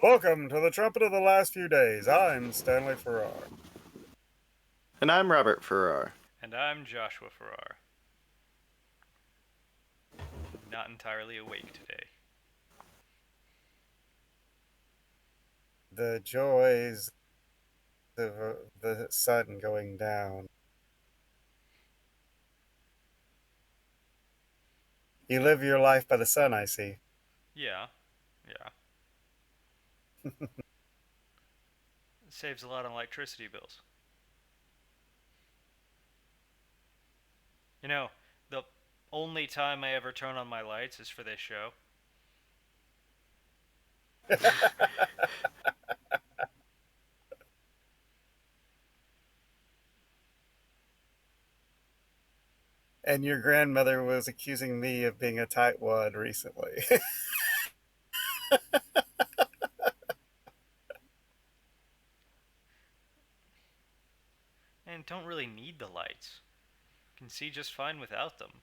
Welcome to the Trumpet of the Last Few Days. I'm Stanley Farrar. And I'm Robert Farrar. And I'm Joshua Farrar. Not entirely awake today. The joys of the sun going down. You live your life by the sun, I see. Yeah, yeah. It saves a lot on electricity bills. You know, the only time I ever turn on my lights is for this show. And your grandmother was accusing me of being a tightwad recently. And don't really need the lights. Can see just fine without them.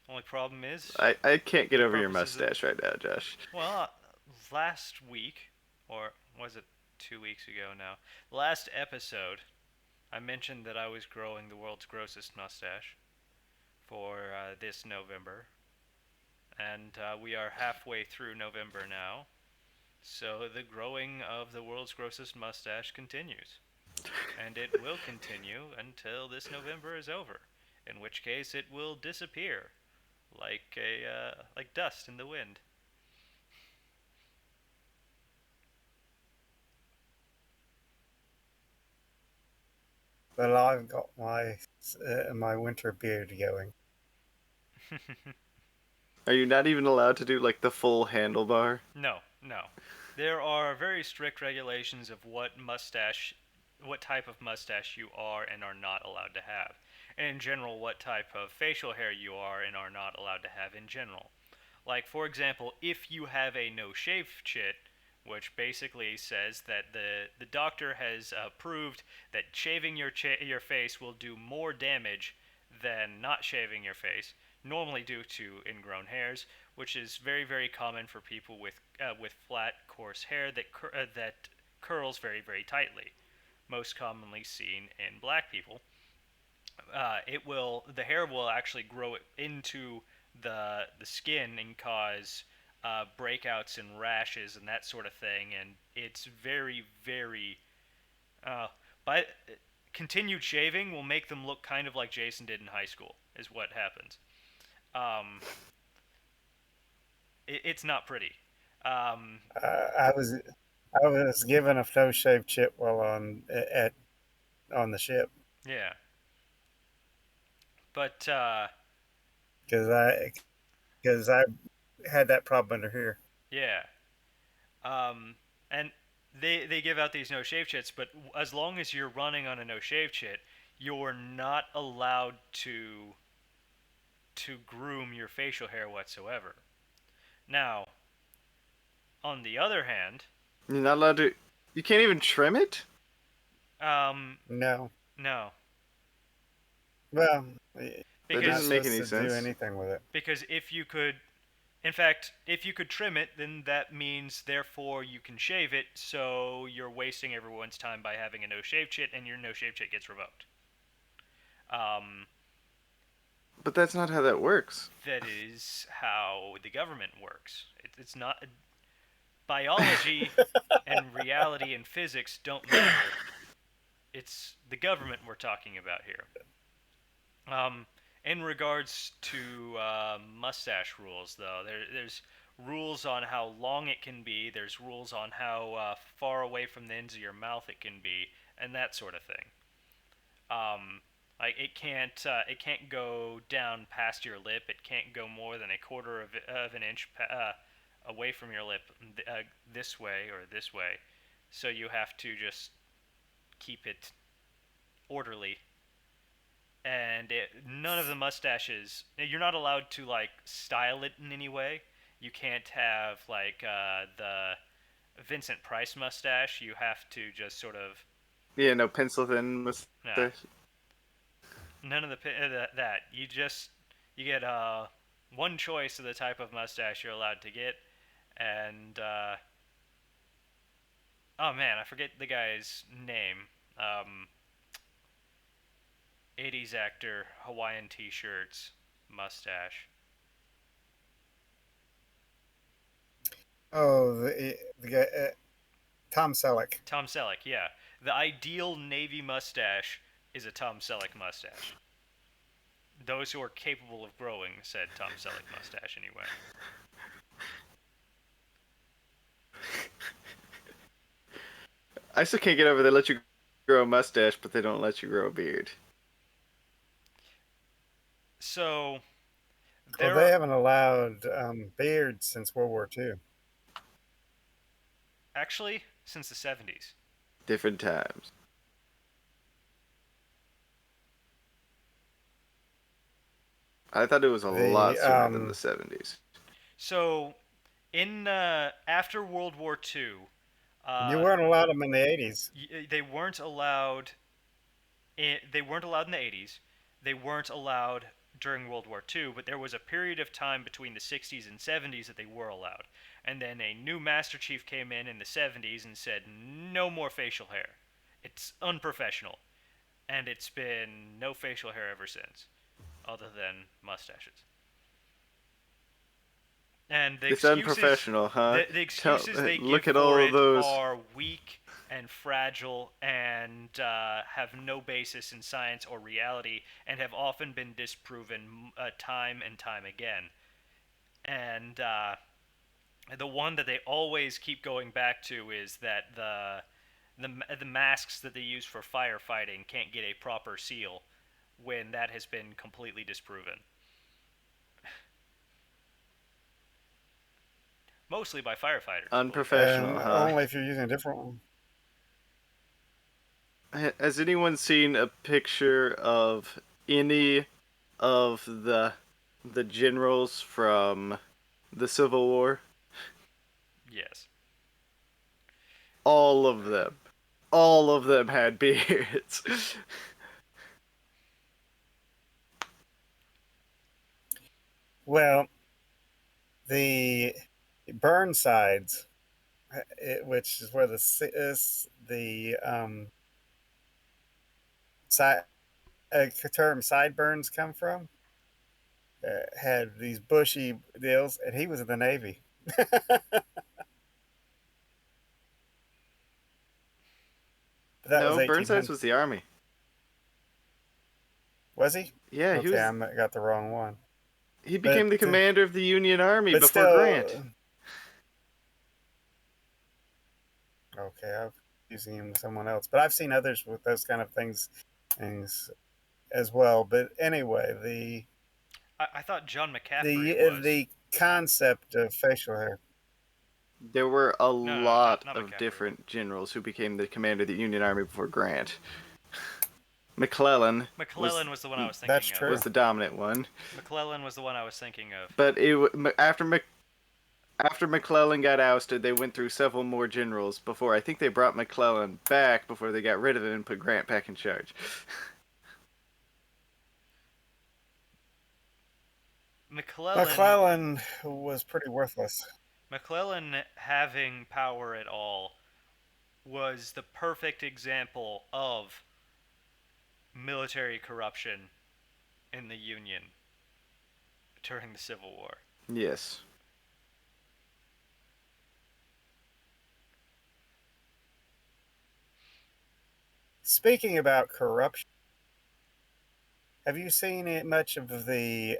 Only problem is, I can't get for over your purposes of. mustache right now, Josh. Well, last week, or was it 2 weeks ago now? Last episode, I mentioned that I was growing the world's grossest mustache for this November. And we are halfway through November now, so the growing of the world's grossest mustache continues. And it will continue until this November is over, in which case it will disappear like dust in the wind. But I've got my winter beard going. Are you not even allowed to do like the full handlebar? No, no. There are very strict regulations of what type of mustache you are and are not allowed to have. And in general, what type of facial hair you are and are not allowed to have in general. Like, for example, if you have a no shave chit, which basically says that the doctor has proved that shaving your face will do more damage than not shaving your face, normally due to ingrown hairs, which is very very common for people with flat coarse hair that curls very very tightly, most commonly seen in black people. The hair will actually grow into the skin and cause breakouts and rashes and that sort of thing, and it's very very uh, by continued shaving will make them look kind of like Jason did in high school is what happens. um, it's not pretty. um, I was given a no shave chip while on the ship yeah, but because I had that problem under here. yeah. And they give out these no shave chits, but as long as you're running on a no shave chit, you're not allowed to groom your facial hair whatsoever. Now, on the other hand, You're not allowed to. You can't even trim it. um, No, no, well, That you're not doesn't because make supposed any to do sense. anything with it. because in fact, if you could trim it, then that means therefore you can shave it. So you're wasting everyone's time by having a no shave chit, and your no shave chit gets revoked. Um, But that's not how that works. that is how the government works. It's not biology and reality and physics don't matter. It's the government we're talking about here. Um, in regards to mustache rules, though, there's rules on how long it can be. There's rules on how far away from the ends of your mouth it can be, and that sort of thing. Um, like it can't go down past your lip. It can't go more than a quarter of an inch away from your lip this way or this way. So you have to just keep it orderly. And none of the mustaches. You're not allowed to like style it in any way. You can't have like the Vincent Price mustache. You have to just sort of Yeah, no pencil thin nah, mustache. none of that. You just You get one choice of the type of mustache you're allowed to get, and oh man, I forget the guy's name. Um, 80s actor, Hawaiian t-shirts, mustache. Oh, the guy, Tom Selleck. Tom Selleck, yeah. The ideal Navy mustache is a Tom Selleck mustache. Those who are capable of growing said Tom Selleck mustache anyway. I still can't get over they let you grow a mustache, but they don't let you grow a beard. So Well, there, they haven't allowed beards since World War II. actually, since the 70s. Different times. I thought it was a The lot sooner than the 70s. So in after World War II, you uh, weren't allowed them in the 80s. they weren't allowed. They weren't allowed in the 80s. They weren't allowed during World War II, but there was a period of time between the 60s and 70s that they were allowed. And then a new Master Chief came in the 70s and said, no more facial hair. It's unprofessional. And it's been no facial hair ever since, other than mustaches. And It's unprofessional, huh? the excuses they give Look at for all of it those. are weak and fragile and have no basis in science or reality and have often been disproven time and time again. And the one that they always keep going back to is that the masks that they use for firefighting can't get a proper seal when that has been completely disproven. Mostly by firefighters, believe it or not. Unprofessional, And huh? only if you're using a different one. Has anyone seen a picture of any of the generals from the Civil War? Yes. All of them. All of them had beards. Well, the Burnsides, which is where the side, term sideburns come from, had these bushy deals, and he was in the Navy. But that was No, Burnside's 1800. was the army. Was he? Yeah, Okay, got the wrong one. he But became the commander of the Union Army but before Grant. still, okay, I'm using him with someone else. But I've seen others with those kind of things as well. But anyway, I thought John McCaffrey was. the concept of facial hair. There were a No, no, lot not of McCaffrey. different generals who became the commander of the Union Army before Grant. McClellan McClellan was the one I was That's thinking of. true. was the dominant one, McClellan was the one I was thinking of. but after McClellan got ousted, they went through several more generals before I think they brought McClellan back before they got rid of him and put Grant back in charge. McClellan McClellan was pretty worthless. McClellan having power at all was the perfect example of military corruption in the Union during the Civil War. Yes. Speaking about corruption, have you seen much of the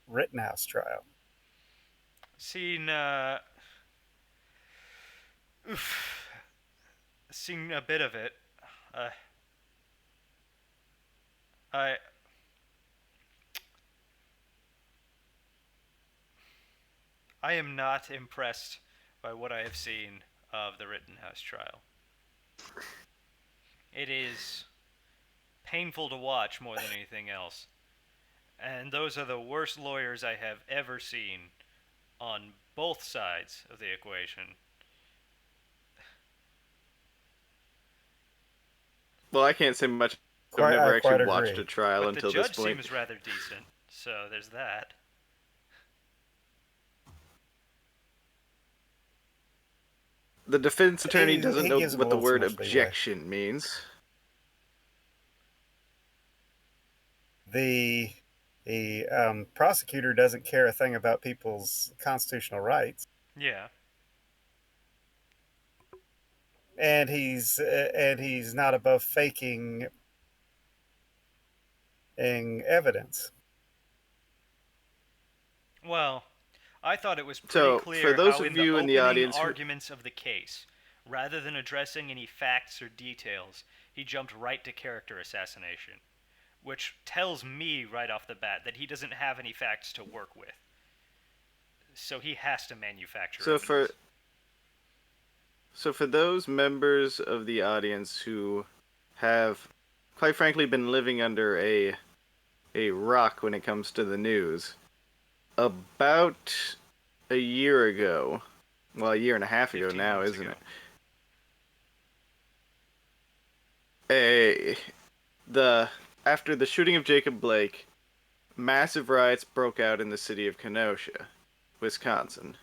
Rittenhouse trial? Seen oof, seen a bit of it. Uh, I I am not impressed by what I have seen of the Rittenhouse trial. It is painful to watch more than anything else. And those are the worst lawyers I have ever seen on both sides of the equation. Well, I can't say much. I've I never actually quite watched agree. a trial But the until this judge point. seems rather decent. So there's that. The defense attorney doesn't He know gives him a what the little too word much leeway. objection means. The prosecutor doesn't care a thing about people's constitutional rights, Yeah. and he's not above faking evidence. Well, I thought it was pretty So, for clear those how, of in the you in the opening audience who. arguments of the case, rather than addressing any facts or details, he jumped right to character assassination, which tells me right off the bat that he doesn't have any facts to work with. So he has to manufacture So, evidence. for those members of the audience who have, quite frankly, been living under a rock when it comes to the news, about a year ago, well, a year and a half ago 15 now, months isn't ago. it? A the After the shooting of Jacob Blake, massive riots broke out in the city of Kenosha, Wisconsin.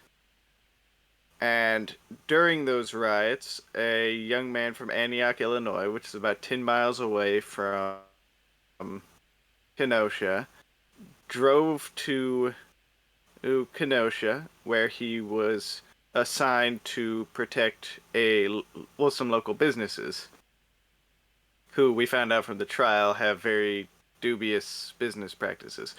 And during those riots, a young man from Antioch, Illinois, which is about 10 miles away from Kenosha, drove to Kenosha, where he was assigned to protect some local businesses, who we found out from the trial have very dubious business practices.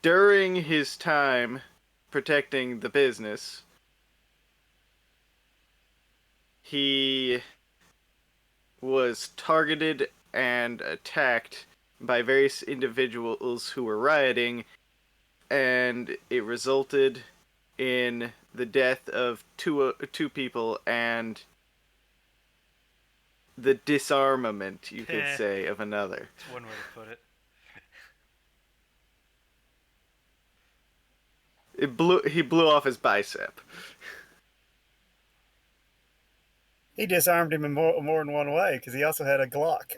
During his time protecting the business, he was targeted and attacked by various individuals who were rioting, and it resulted in the death of two people and the disarmament, you could That's say, of another. one way to put it. He blew off his bicep. He disarmed him in more than one way because he also had a Glock.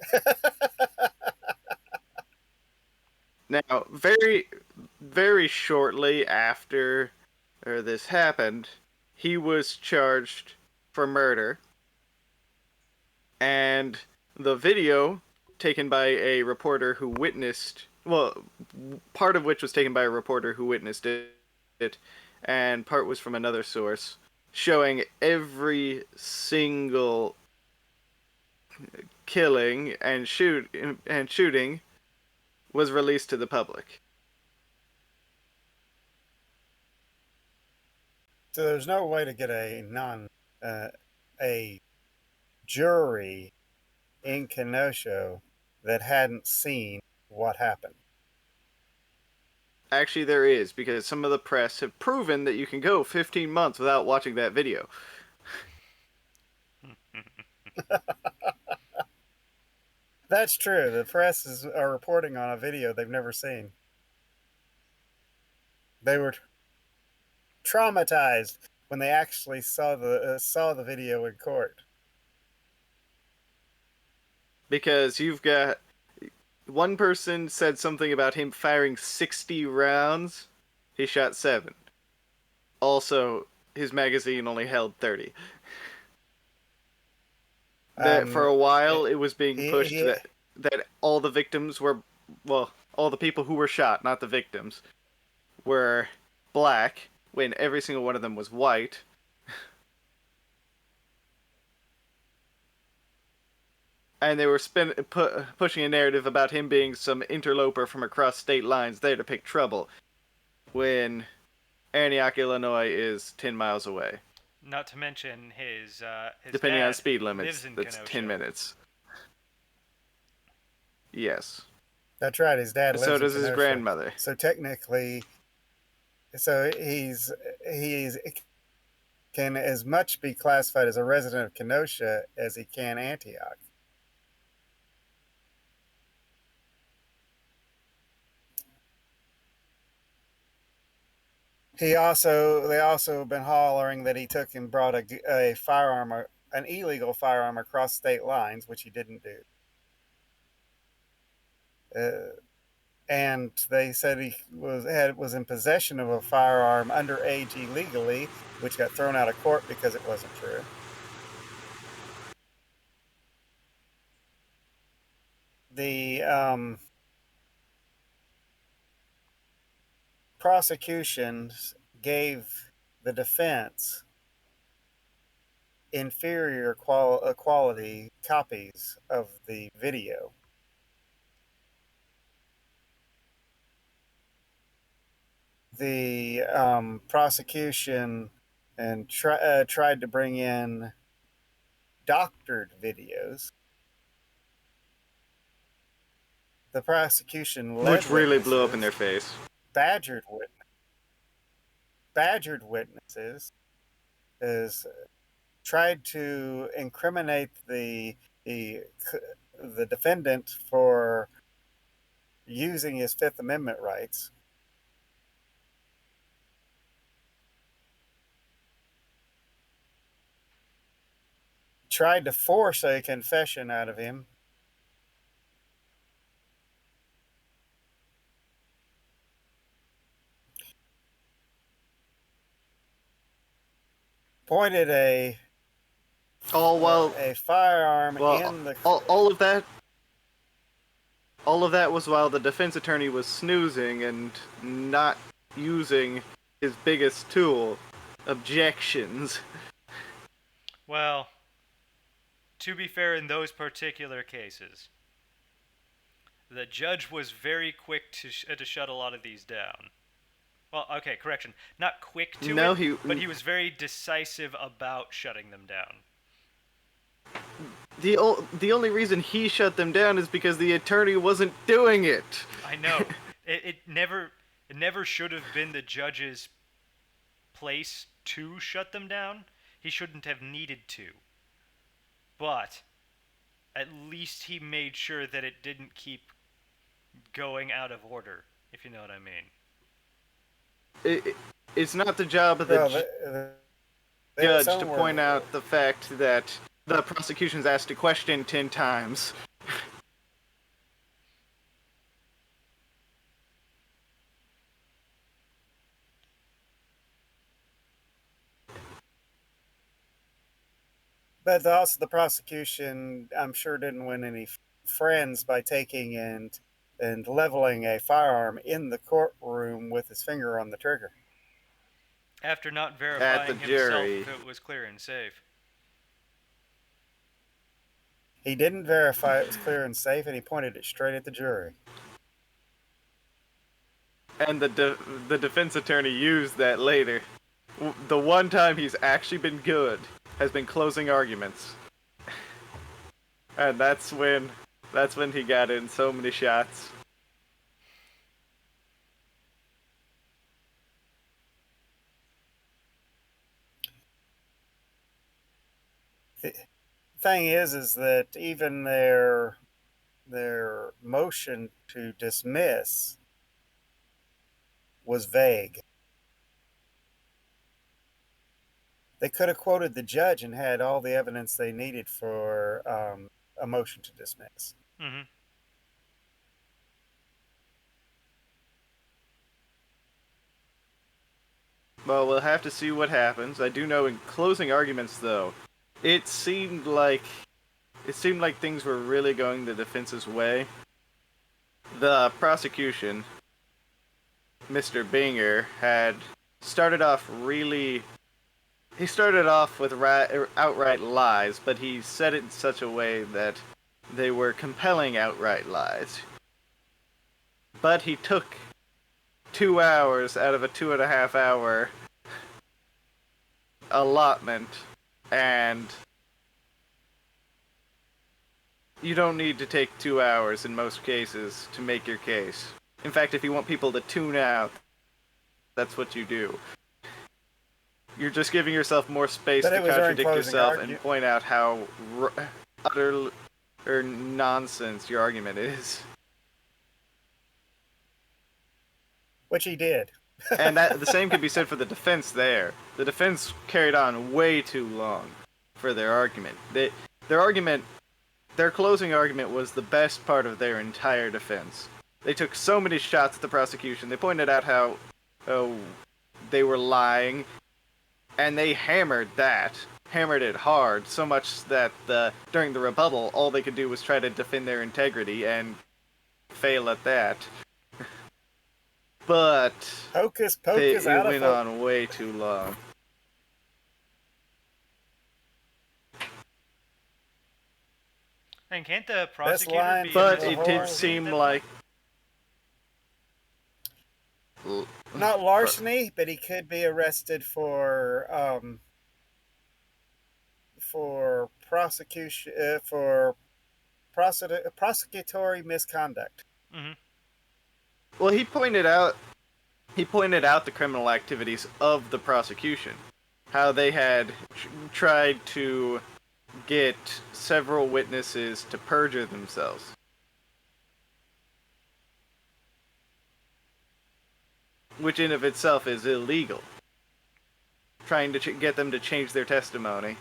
Now, very, very shortly after this happened, he was charged for murder, and the video taken by a reporter who witnessed, well, part of which was taken by a reporter who witnessed it, and part was from another source, showing every single killing and shooting was released to the public. So there's no way to get a jury in Kenosha that hadn't seen what happened. Actually, there is, because some of the press have proven that you can go 15 months without watching that video. That's true. The are reporting on a video they've never seen. They were traumatized when they actually saw the video in court. Because you've got one person said something about him firing 60 rounds. He shot 7. Also, his magazine only held 30. That for a while it was being pushed He, that all the victims were, well, all the people who were shot, not the victims, were black when every single one of them was white. And they were pushing a narrative about him being some interloper from across state lines there to pick trouble, when Antioch, Illinois is 10 miles away. Not to mention his Depending on dad speed lives limits, in that's Kenosha. 10 minutes. Yes. That's right. His dad lives So in does his Kenosha. grandmother. So technically, he's can as much be classified as a resident of Kenosha as he can Antioch. They also been hollering that he took and brought a firearm an illegal firearm across state lines, which he didn't do. And they said he was in possession of a firearm underage illegally, which got thrown out of court because it wasn't true. The prosecution gave the defense inferior quality copies of the video. The prosecution and tried to bring in doctored videos. The prosecution led Which really blew up in witnesses, their face. badgered witnesses, is tried to incriminate the defendant for using his Fifth Amendment rights. Tried to force a confession out of him. Pointed a firearm in the. All of that was while the defense attorney was snoozing and not using his biggest tool, objections. Well, to be fair, in those particular cases, the judge was very quick to shut a lot of these down. Well, okay, correction. Not quick to but he was very decisive about shutting them down. The only reason he shut them down is because the attorney wasn't doing it. I know. It never should have been the judge's place to shut them down. He shouldn't have needed to. But at least he made sure that it didn't keep going out of order, if you know what I mean. It's not the job of the judge to point out the fact that the prosecution's asked a question 10 times. But also the prosecution, I'm sure, didn't win any friends by taking and leveling a firearm in the courtroom with his finger on the trigger. After not verifying himself if it was clear and safe. He didn't verify it was clear and safe, and he pointed it straight at the jury. And the defense attorney used that later. The one time he's actually been good has been closing arguments. And that's when he got in so many shots. The thing is that even their motion to dismiss was vague. They could have quoted the judge and had all the evidence they needed for a motion to dismiss. Mm-hmm. Well, we'll have to see what happens. I do know in closing arguments, though, it seemed like things were really going the defense's way. The prosecution, Mr. Binger, had started off really... He started off with outright lies, but he said it in such a way that they were compelling outright lies. But he took 2 hours out of a 2.5 hour allotment, and you don't need to take 2 hours in most cases to make your case. In fact, if you want people to tune out, that's what you do. You're just giving yourself more space to contradict yourself and point out how utter nonsense your argument is. Which he did. And the same could be said for the defense there. The defense carried on way too long. for their argument. Their argument, their closing argument was the best part of their entire defense. They took so many shots at the prosecution. They pointed out how they were lying, and they hammered it hard, so much that during the rebuttal, all they could do was try to defend their integrity and fail at that. But Hocus pocus it out of went focus. on way too long. And can't the Best prosecutor line be from But the arrested it for did whole. larceny at seem that like Not larceny, but he could be arrested for prosecution for prosecutory misconduct. point? Mm-hmm. well, he pointed out the criminal activities of the prosecution, how they had tried to get several witnesses to perjure themselves, which in of itself is illegal. Trying to get them to change their testimony.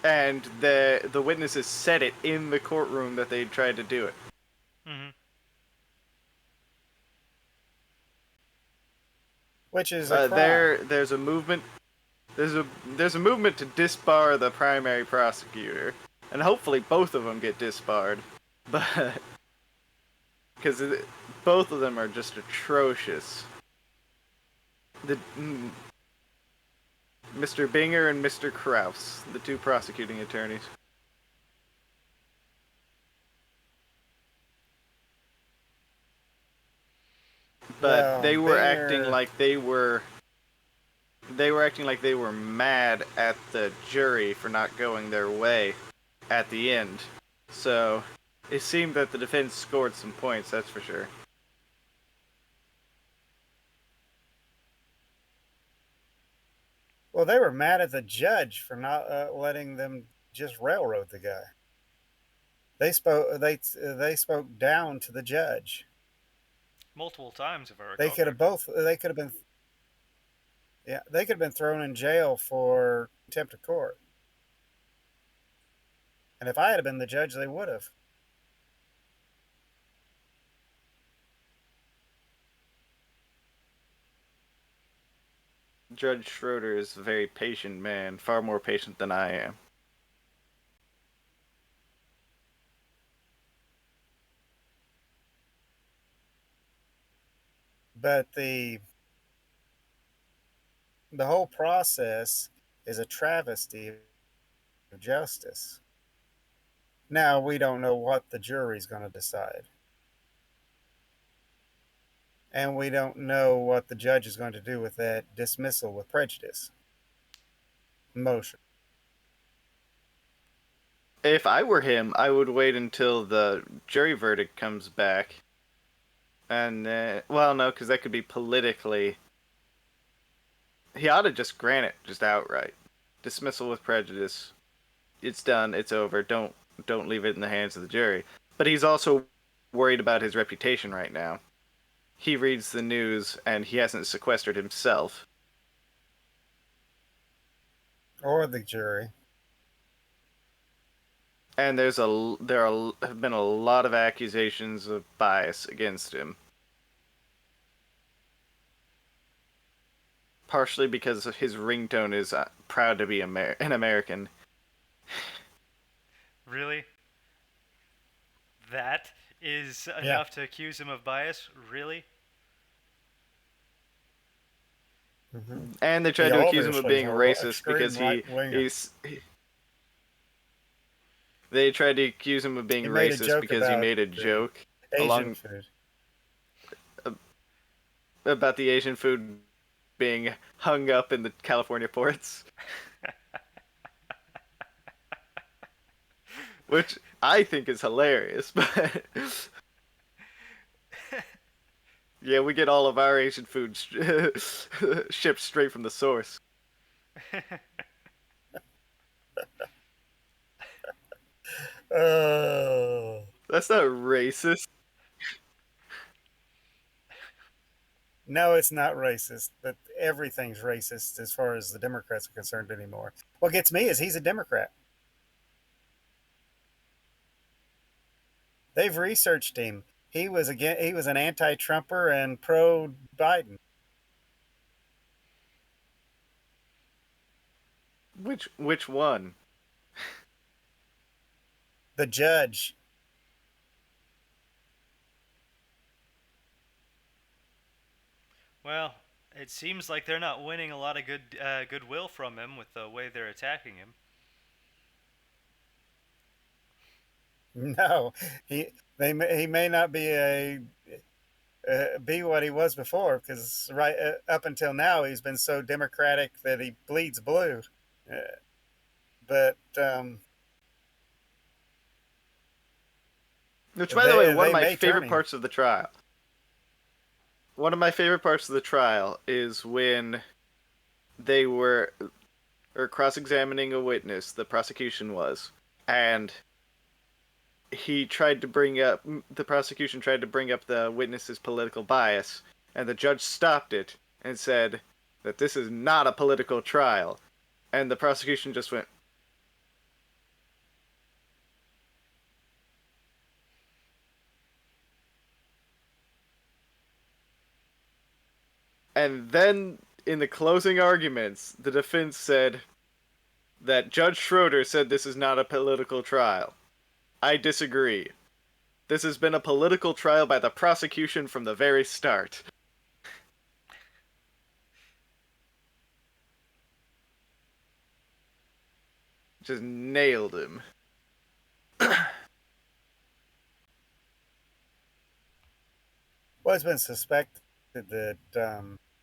And the witnesses said it in the courtroom that they tried to do it. Mm-hmm. Which is a crime. There's a movement. There's a movement to disbar the primary prosecutor, and hopefully both of them get disbarred, but because both of them are just atrocious. Mr. Binger and Mr. Kraus, the two prosecuting attorneys. But Well, they were acting Binger, like they were mad at the jury for not going their way at the end. So it seemed that the defense scored some points, that's for sure. well, they were mad at the judge for not letting them just railroad the guy. They spoke down to the judge. Multiple times, if I They recall could have correctly. both. They could have been. Yeah, they could have been thrown in jail for contempt of court. And if I had been the judge, they would have. Judge Schroeder is a very patient man, far more patient than I am. But the whole process is a travesty of justice. Now we don't know what the jury's going to decide. And we don't know what the judge is going to do with that dismissal with prejudice motion. If I were him, I would wait until the jury verdict comes back. And, well, no, because that could be politically. He ought to just grant it, just outright. Dismissal with prejudice. It's done, it's over. Don't leave it in the hands of the jury. But he's also worried about his reputation right now. He reads the news, and he hasn't sequestered himself. Or the jury. And there have been a lot of accusations of bias against him. Partially because his ringtone is proud to be an American. Really? That is enough to accuse him of bias? Really? Mm-hmm. And they tried to accuse him of being racist because they tried to accuse him of being racist because he made a joke Asian food. About the Asian food being hung up in the California ports. Which I think is hilarious, but yeah, we get all of our Asian food shipped straight from the source. Oh. That's not racist. No, it's not racist, but everything's racist as far as the Democrats are concerned anymore. What gets me is he's a Democrat. They've researched him. He was an anti-Trumper and pro Biden. Which one? The judge. Well, it seems like they're not winning a lot of goodwill from him with the way they're attacking him. No, he may not be what he was before, because up until now he's been so democratic that he bleeds blue. Uh, but Which, by the way, one of they my may turn favorite him. parts of the trial. One of my favorite parts of the trial is when they were cross-examining a witness. The prosecution was, and the prosecution tried to bring up the witness's political bias, and the judge stopped it and said that this is not a political trial, and the prosecution just went. And then in the closing arguments, the defense said that Judge Schroeder said this is not a political trial. I disagree. This has been a political trial by the prosecution from the very start. Just nailed him. Well, it's been suspected that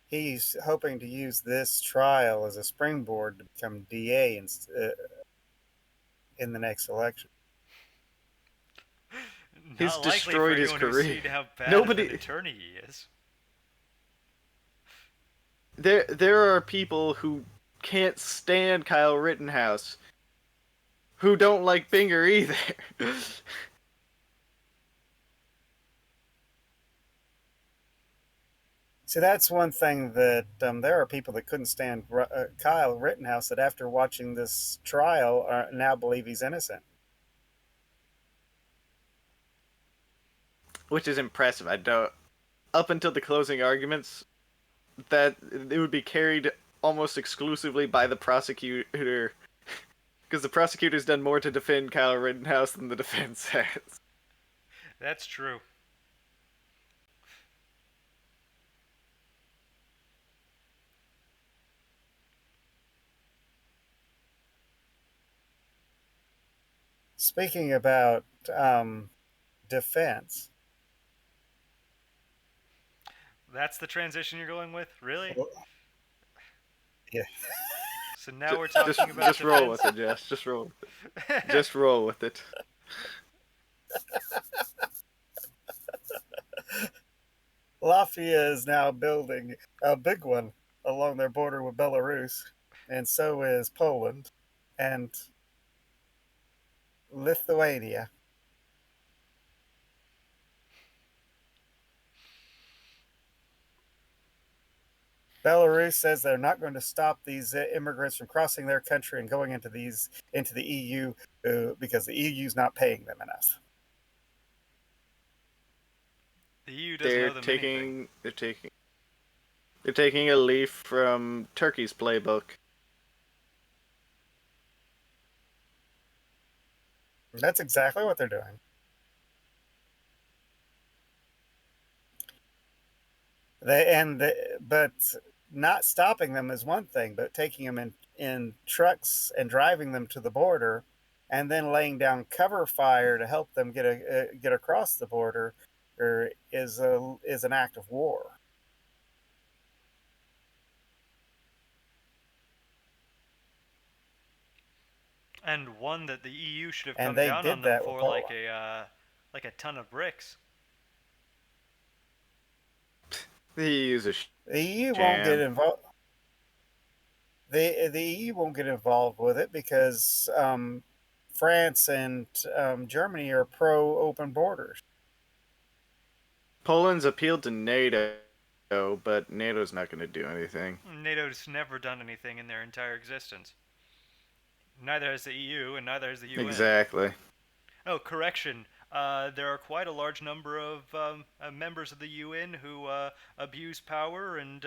he's hoping to use this trial as a springboard to become DA in the next election. He's Not likely for destroyed his anyone who's career. seen how bad of an Nobody. attorney he is. There are people who can't stand Kyle Rittenhouse who don't like Binger either. See, that's one thing that there are people that couldn't stand Kyle Rittenhouse that after watching this trial now believe he's innocent. Which is impressive. I don't. Up until the closing arguments, that it would be carried almost exclusively by the prosecutor, because the prosecutor's done more to defend Kyle Rittenhouse than the defense has. That's true. Speaking about defense, That's the transition you're going with? Really? yeah, So now we're talking about Just roll with defense? it, Jess. Just roll. Just roll with it. Latvia is now building a big one along their border with Belarus, and so is Poland and Lithuania. Belarus says they're not going to stop these immigrants from crossing their country and going into the EU because the EU is not paying them enough. The EU doesn't owe them anything. They're taking a leaf from Turkey's playbook. That's exactly what they're doing. But not stopping them is one thing, but taking them in trucks and driving them to the border, and then laying down cover fire to help them get across the border, is an act of war. And one that the EU should have And come they down did on them that with for Poland. like a ton of bricks. The EU's a The EU won't get jam. involved. The EU won't get involved with it because France and Germany are pro open borders. Poland's appealed to NATO but NATO's not going to do anything. NATO's never done anything in their entire existence. Neither has the EU, and neither has the UN. Exactly. Oh, correction. There are quite a large number of members of the UN who abuse power and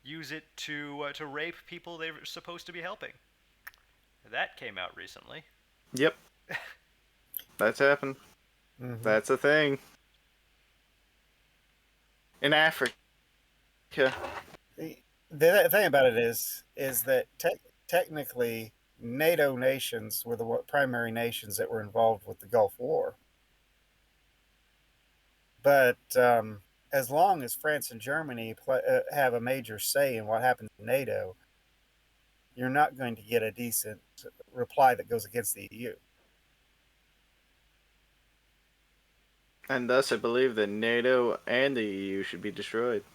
use it to rape people they're supposed to be helping. That came out recently. Yep, that's happened. Mm-hmm. That's a thing. In Africa. The thing about it is that technically NATO nations were the primary nations that were involved with the Gulf War. But as long as France and Germany have a major say in what happens in NATO, you're not going to get a decent reply that goes against the EU. And thus, I believe that NATO and the EU should be destroyed.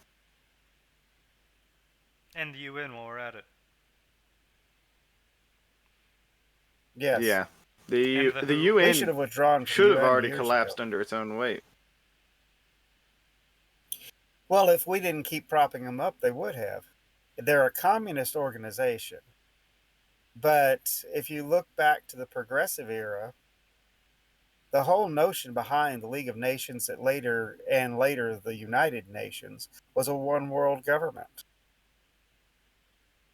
And the UN while we're at it. Yes. Yeah. And the The WHO. We should UN have withdrawn from should the have UN already years collapsed ago. under its own weight. Well, if we didn't keep propping them up, they would have. They're a communist organization. But if you look back to the progressive era, the whole notion behind the League of Nations that later the United Nations was a one world government.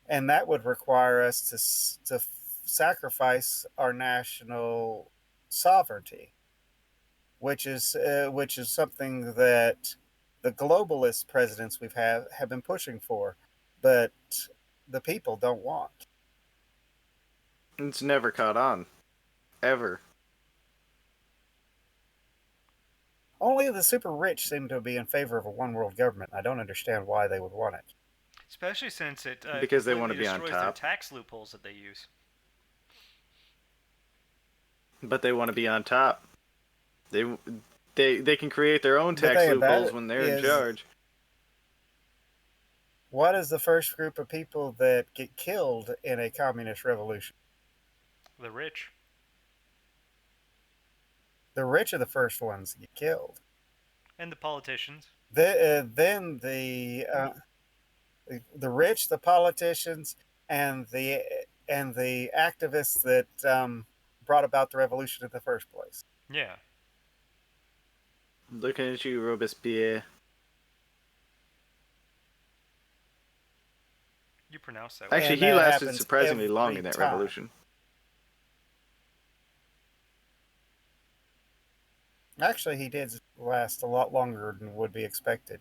And that would require us to sacrifice our national sovereignty, which is something that the globalist presidents we've had have been pushing for, but the people don't want. It's never caught on. Ever. Only the super rich seem to be in favor of a one world government. I don't understand why they would want it. Especially since it Because they want completely to be on destroys their top. tax loopholes that they use. But they want to be on top. They they can create their own The tax thing about loopholes it when they're in is, charge. what is the first group of people that get killed in a communist revolution? The rich. The rich are the first ones to get killed. And the politicians. Then the rich, the politicians, and the activists that brought about the revolution in the first place. Yeah. Looking at you, Robespierre. You pronounce that Actually, word. And he that lasted happens surprisingly long every in that time. revolution. Actually, he did last a lot longer than would be expected.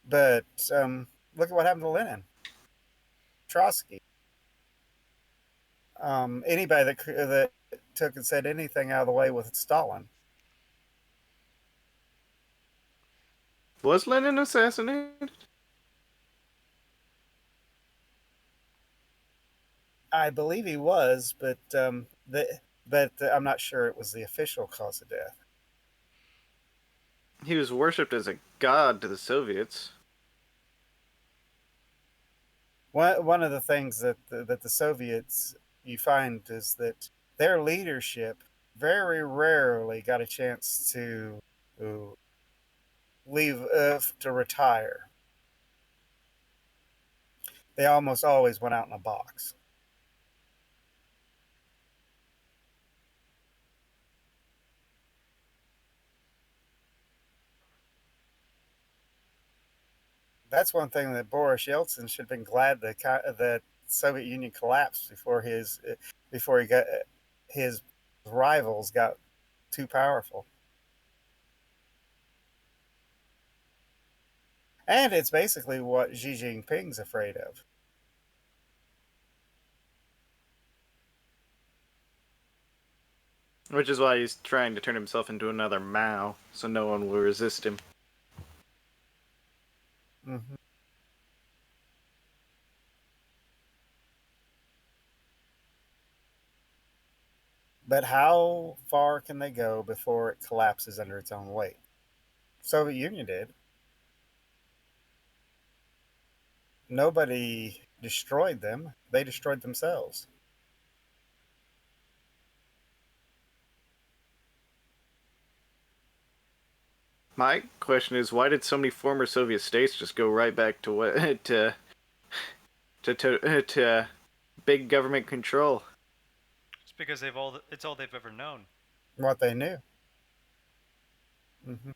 But look at what happened to Lenin, Trotsky. Anybody that took and said anything out of the way with Stalin. Was Lenin assassinated? I believe he was, but I'm not sure it was the official cause of death. He was worshipped as a god to the Soviets. One of the things that the Soviets you find is that their leadership very rarely got a chance to leave to retire. They almost always went out in a box. That's one thing that Boris Yeltsin should have been glad that the Soviet Union collapsed before he got his rivals got too powerful. And it's basically what Xi Jinping's afraid of. Which is why he's trying to turn himself into another Mao, so no one will resist him. Mm-hmm. But how far can they go before it collapses under its own weight? Soviet Union did. Nobody destroyed them. They destroyed themselves. My question is, why did so many former Soviet states just go right back to what to big government control? It's because it's all they've ever known. What they knew. Hmm.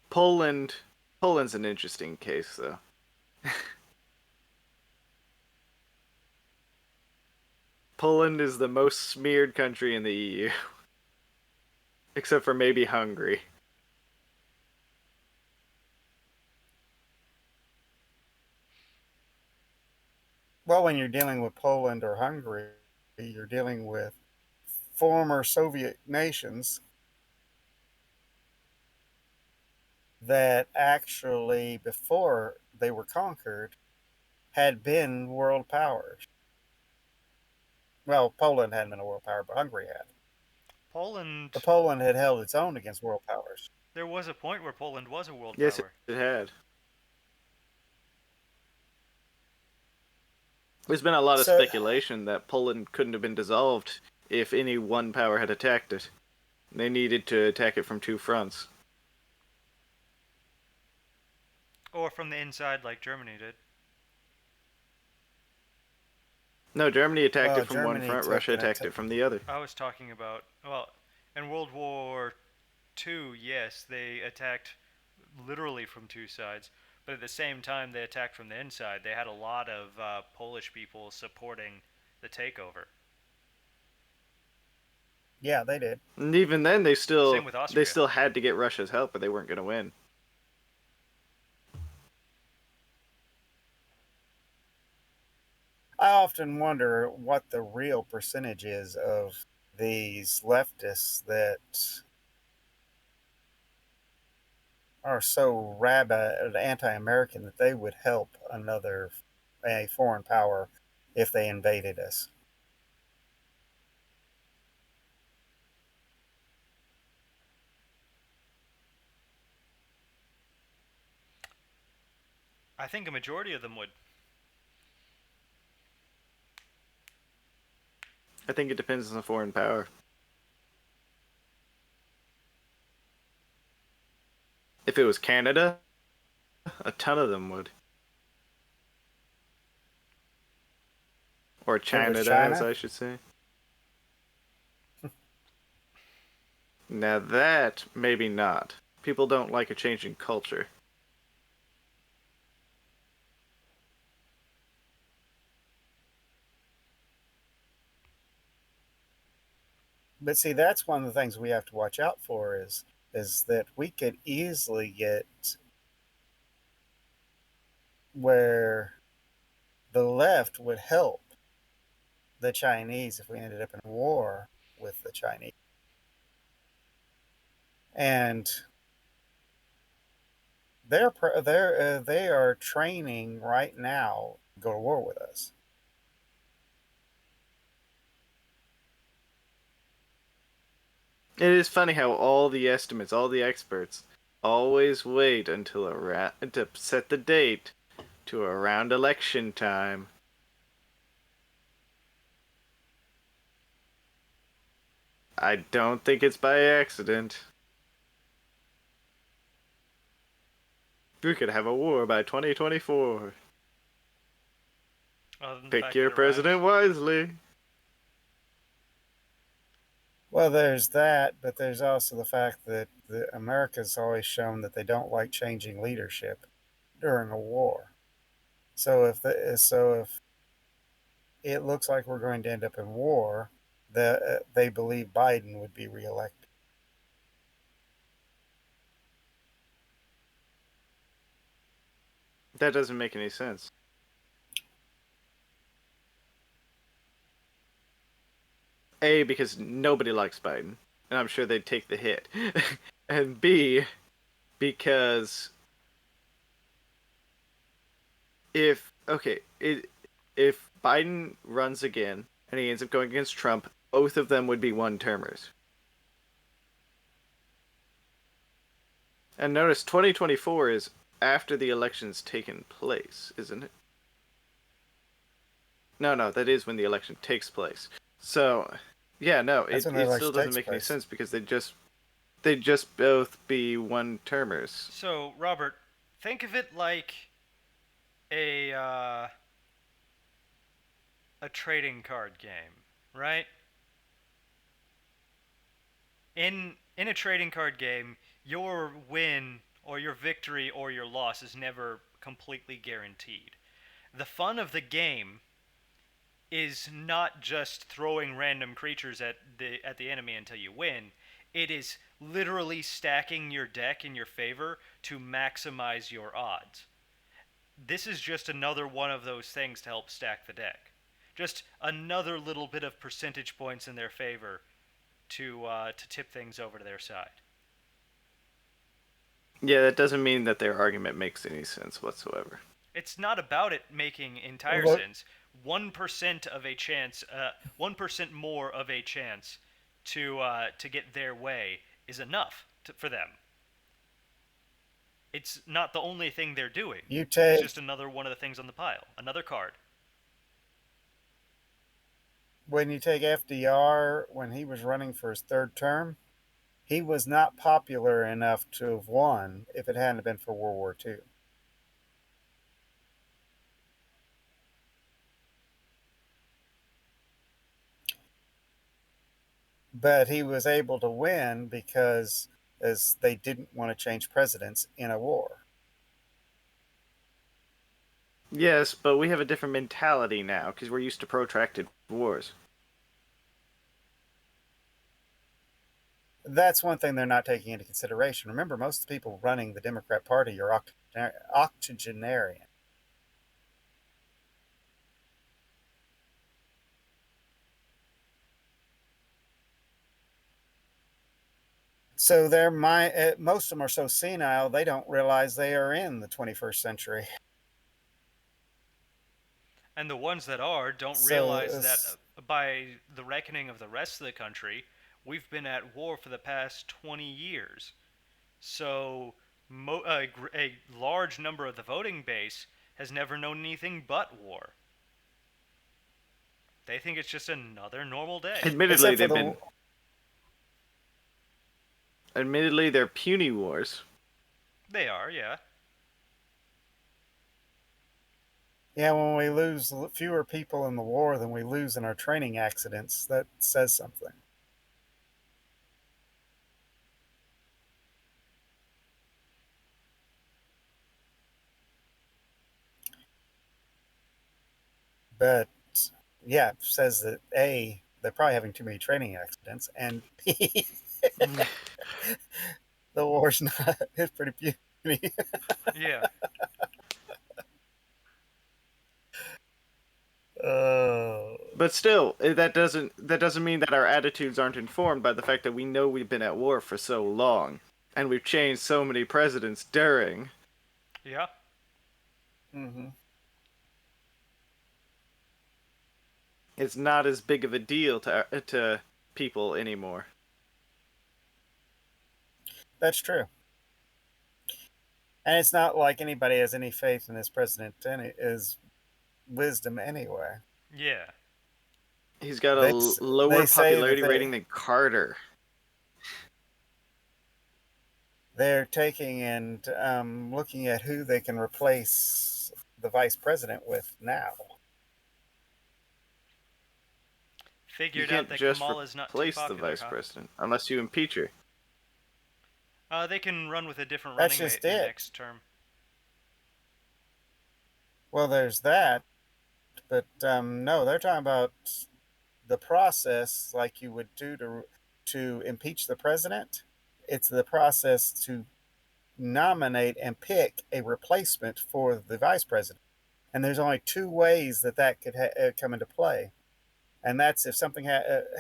Poland, Poland's an interesting case though. Poland is the most smeared country in the EU, except for maybe Hungary. Well, when you're dealing with Poland or Hungary, you're dealing with former Soviet nations that actually, before they were conquered, had been world powers. Well, Poland hadn't been a world power, but Hungary had. But Poland, Poland had held its own against world powers. there was a point where Poland was a world Yes, power. it had. There's been a lot of So, speculation that Poland couldn't have been dissolved if any one power had attacked it. They needed to attack it from two fronts. Or from the inside, like Germany did. No, Germany attacked well, it from one Germany front, took Russia an attacked attack. it from the other. I was talking about, well, in World War II, yes, they attacked literally from two sides. But at the same time, they attacked from the inside. They had a lot of Polish people supporting the takeover. Yeah, they did. And even then Same with they Austria. still had to get Russia's help, but they weren't going to win. I often wonder what the real percentage is of these leftists that are so rabid anti-American that they would help a foreign power if they invaded us. I think a majority of them would. I think it depends on the foreign power. If it was Canada, a ton of them would. Or If it was Canada, as China, I should say. Now that, maybe not. People don't like a change in culture. but see, that's one of the things we have to watch out for is that we could easily get where the left would help the Chinese if we ended up in war with the Chinese. And they are training right now to go to war with us. It is funny how all the estimates, all the experts, always wait until to set the date to around election time. I don't think it's by accident. We could have a war by 2024. Other than the Pick fact that your it rhymes. president wisely. Well, there's that, but there's also the fact that America's always shown that they don't like changing leadership during a war. So if it looks like we're going to end up in war, they believe Biden would be reelected. That doesn't make any sense. A, because nobody likes Biden, and I'm sure they'd take the hit. And B, because if okay, if Biden runs again and he ends up going against Trump, both of them would be one-termers. And notice 2024 is after the election's taken place, isn't it? No, that is when the election takes place. So, yeah, no, That's when the it still election doesn't takes make any place. sense because they just They'd just both be one termers. So, Robert, think of it like a uh, a trading card game, right? In a trading card game, your win or your victory or your loss is never completely guaranteed. The fun of the game is not just throwing random creatures at the enemy until you win. It is literally stacking your deck in your favor to maximize your odds. This is just another one of those things to help stack the deck. Just another little bit of percentage points in their favor to tip things over to their side. Yeah, that doesn't mean that their argument makes any sense whatsoever. It's not about it making entire Look, sense. 1% of a chance, 1% more of a chance to get their way is enough for them. It's not the only thing they're doing. you It's take just another one of the things on the pile, another card. when you take FDR when he was running for his third term, he was not popular enough to have won if it hadn't been for World War II. But he was able to win because as they didn't want to change presidents in a war. Yes, but we have a different mentality now because we're used to protracted wars. That's one thing they're not taking into consideration. Remember, most of the people running the Democrat Party are octogenarian. So most of them are so senile they don't realize they are in the 21st century. And the ones that are don't So realize that by the reckoning of the rest of the country, we've been at war for the past 20 years. So a large number of the voting base has never known anything but war. They think it's just another normal day. Admittedly, except for they've the been. Admittedly, they're puny wars. They are, yeah. yeah, when we lose fewer people in the war than we lose in our training accidents, that says something. But yeah, it says that A, they're probably having too many training accidents, and B, the war's not, it's pretty puny. Yeah. Oh. But still, that doesn't mean that our attitudes aren't informed by the fact that we know we've been at war for so long and we've changed so many presidents during. Yeah. Mm-hmm. It's not as big of a deal to people anymore. That's true. And it's not like anybody has any faith in this president and his wisdom anyway. Yeah. He's got a They, lower they say that popularity rating than Carter. they're taking and looking at who they can replace the vice president with now. You Figured out can't that just Kamala's not too replace the popular, vice huh? president unless you impeach her. They can run with a different That's running mate just in the it. next term. Well, there's that, but no, they're talking about the process like you would do to impeach the president. It's the process to nominate and pick a replacement for the vice president. And there's only two ways that that could come into play. And that's if something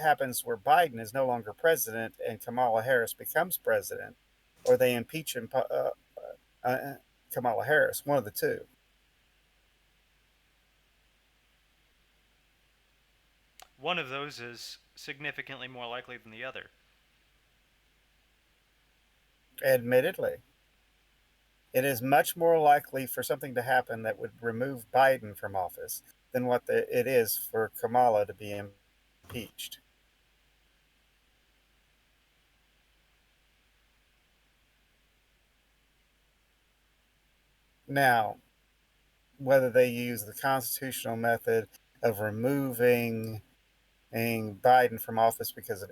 happens where Biden is no longer president and Kamala Harris becomes president, or they impeach Kamala Harris, one of the two. One of those is significantly more likely than the other. Admittedly, it is much more likely for something to happen that would remove Biden from office than it is for Kamala to be impeached. Now, whether they use the constitutional method of removing Biden from office because of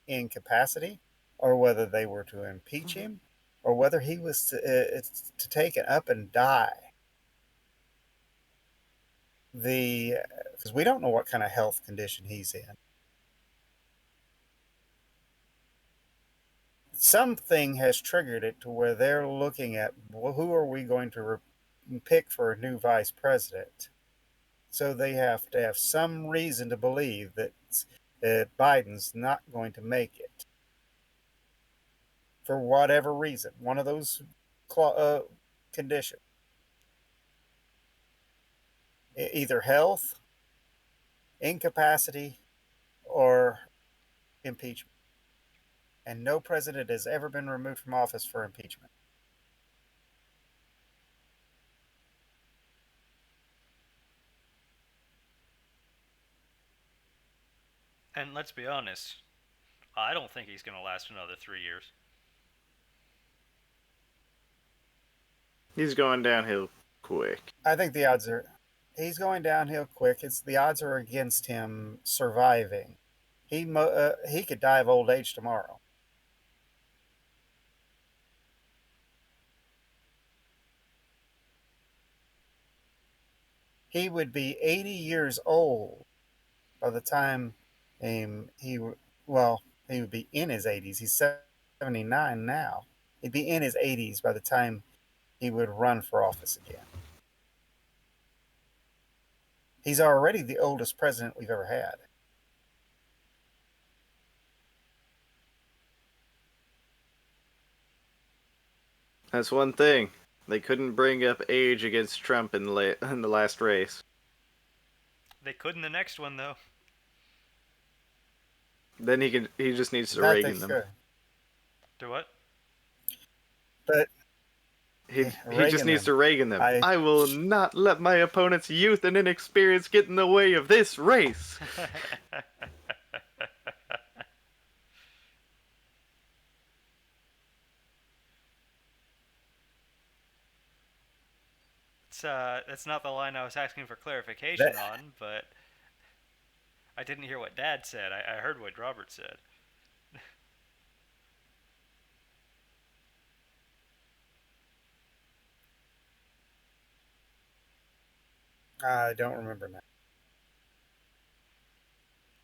incapacity, or whether they were to impeach him, or whether he was to take it up and die. Because we don't know what kind of health condition he's in. Something has triggered it to where they're looking at, well, who are we going to pick for a new vice president? So they have to have some reason to believe that Biden's not going to make it for whatever reason. One of those conditions, either health, incapacity, or impeachment. And no president has ever been removed from office for impeachment. And let's be honest, I don't think he's going to last another 3 years. He's going downhill quick. I think the odds are he's going downhill quick. It's the odds are against him surviving. He could die of old age tomorrow. He would be 80 years old by the time he well he would be in his 80s. He's 79 now. He'd be in his 80s by the time he would run for office again. He's already the oldest president we've ever had. That's one thing. They couldn't bring up age against Trump in the last race. They could in the next one, though. Then he just needs to That they Reagan them. could. Do what? But He Reagan just needs them. to Reagan them. I will not let my opponent's youth and inexperience get in the way of this race. That's not the line I was asking for clarification That, on, but I didn't hear what Dad said. I heard what Robert said. I don't remember now.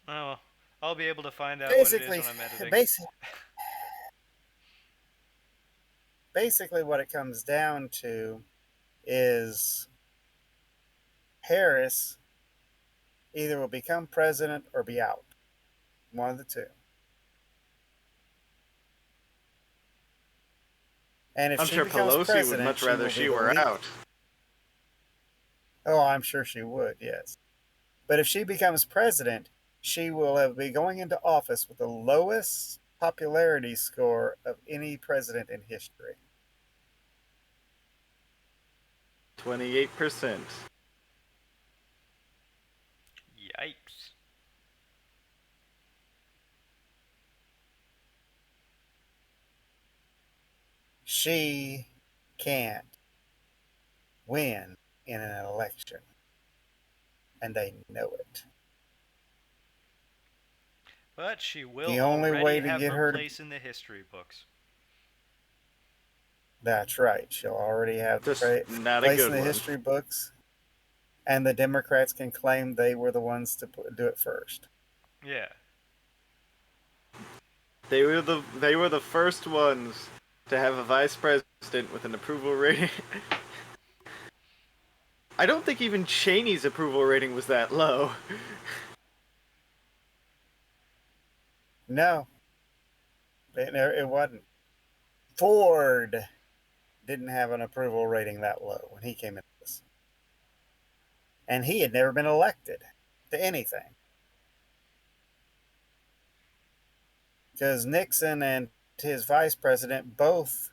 Oh, well, I'll be able to find out what it is Basically, when I'm editing. basically, what it comes down to is Harris either will become president or be out. One of the two. And if I'm she sure becomes Pelosi president, would much rather she were out. Oh, I'm sure she would, yes. But if she becomes president, she will be going into office with the lowest popularity score of any president in history. 28%. Yikes. She can't win in an election, and they know it. But she will The only already way to have get her her to, place in the history books. that's right. She'll already have Just the not a place good in the one. history books, and the Democrats can claim they were the ones to do it first. Yeah. They were the first ones to have a vice president with an approval rating. I don't think even Cheney's approval rating was that low. No, it wasn't. Ford didn't have an approval rating that low when he came into this. And he had never been elected to anything. Because Nixon and his vice president both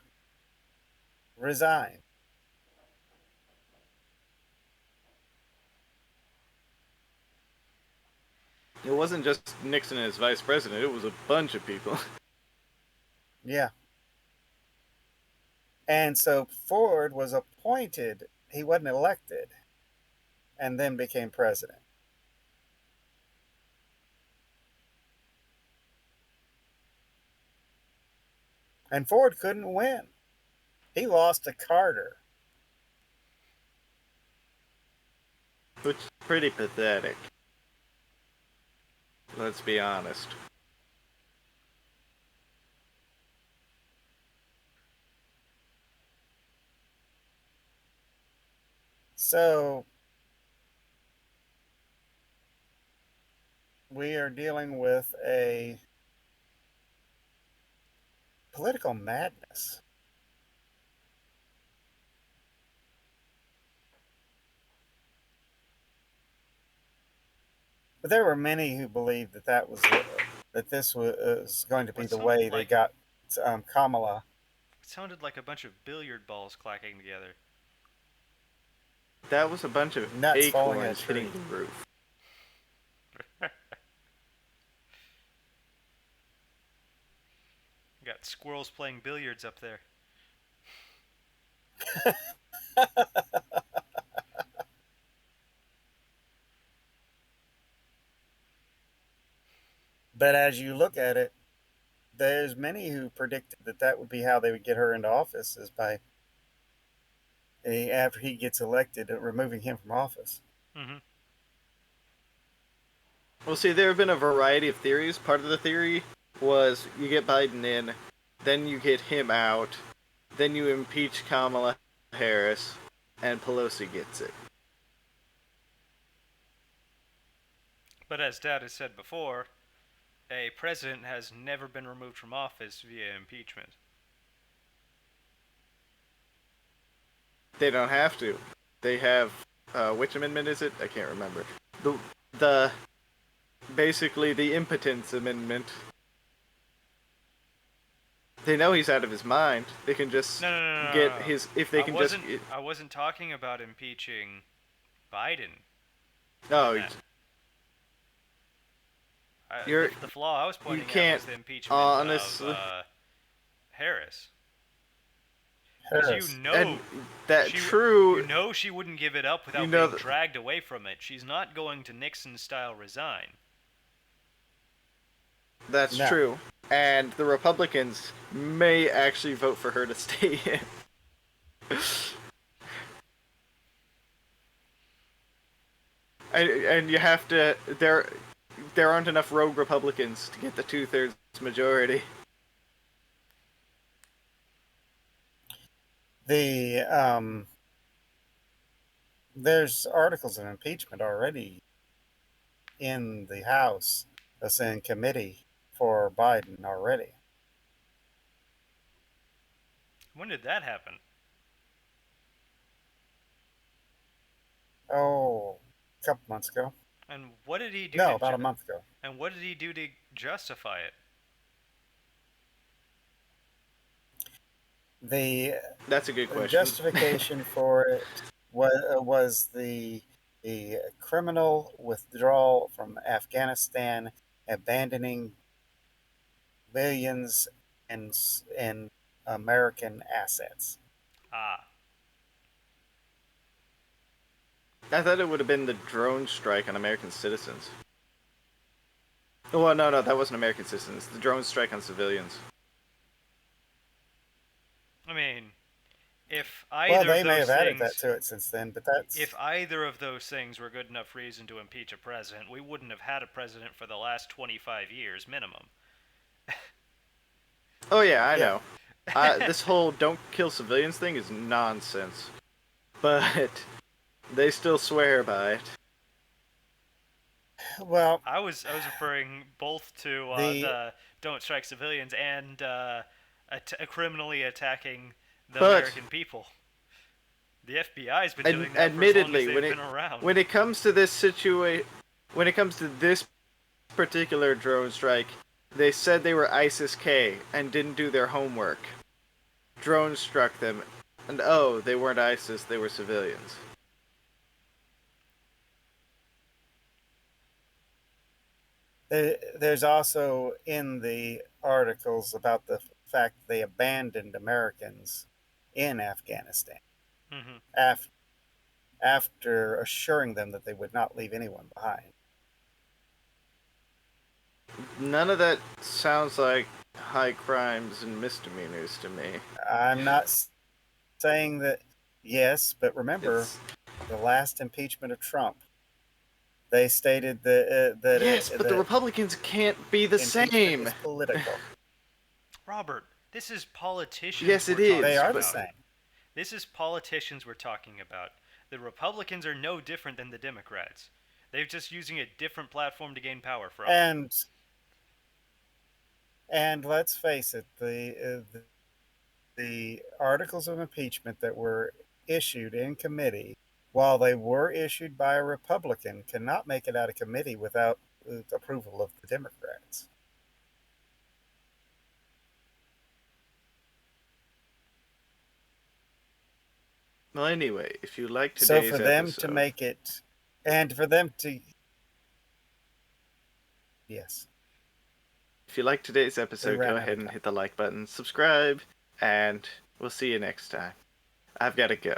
resigned. It wasn't just Nixon and his vice president, it was a bunch of people. Yeah. And so Ford was appointed, he wasn't elected, and then became president. And Ford couldn't win. He lost to Carter. Which is pretty pathetic. Let's be honest. So we are dealing with a political madness. But there were many who believed that that this was going to be What the sounded way they like got Kamala. it sounded like a bunch of billiard balls clacking together. That was a bunch of Nuts falling in a acorns tree. hitting the roof. Got squirrels playing billiards up there. But as you look at it, there's many who predicted that that would be how they would get her into office, is by after he gets elected, removing him from office. Mm-hmm. Well, see, there have been a variety of theories. Part of the theory was you get Biden in, then you get him out, then you impeach Kamala Harris, and Pelosi gets it. But as Dad has said before, a president has never been removed from office via impeachment. They don't have to. They have which amendment is it? I can't remember. The basically the impotence amendment. They know he's out of his mind. They can just No, no, no, no, get no, no. his if they can just. I wasn't talking about impeaching Biden in Oh, that. you're The flaw I was you pointing at can't was the impeachment honestly. of Harris. Because Harris. And that true. you know she wouldn't give it up without being dragged away from it. She's not going to Nixon style resign. That's No. true. And the Republicans may actually vote for her to stay in. and you have to there aren't enough rogue Republicans to get the 2/3 majority. The there's articles of impeachment already in the House that's in committee for Biden already. When did that happen? Oh, a couple months ago. And what did he do No, to about a month ago. And what did he do to justify it? The That's a good question. justification for it was the criminal withdrawal from Afghanistan, abandoning billions in American assets. Ah, I thought it would have been the drone strike on American citizens. Well, no, that wasn't American citizens. The drone strike on civilians. I mean, if Well, either they of may those have added that things, to it since then, but that's if either of those things were good enough reason to impeach a president, we wouldn't have had a president for the last 25 years minimum. Oh yeah, I Yeah. know. This whole "don't kill civilians" thing is nonsense, but they still swear by it. well, I was referring both to the the "don't strike civilians" and criminally attacking the But American people. The FBI's been and doing that for as long as admittedly, they've when been around. it comes to this situation, when it comes to this particular drone strike, they said they were ISIS-K and didn't do their homework. Drones struck them, and oh, they weren't ISIS; they were civilians. there's also in the articles about the fact they abandoned Americans in Afghanistan Mm-hmm. after, after assuring them that they would not leave anyone behind. None of that sounds like high crimes and misdemeanors to me. I'm not saying that, yes, but remember It's the last impeachment of Trump. They stated that yes, but the that Republicans can't be the impeachment same. is political. Robert, this is politicians Yes, we're it They is, talking are the but about. same. This is politicians we're talking about. The Republicans are no different than the Democrats. They're just using a different platform to gain power from. And let's face it, the articles of impeachment that were issued in committee, while they were issued by a Republican, cannot make it out of committee without the approval of the Democrats. well, anyway, if you like So for today's them to episode, make it, and for them to, yes, if you like today's we episode, go ran out ahead of and time. hit the like button, subscribe, and we'll see you next time. I've got to go.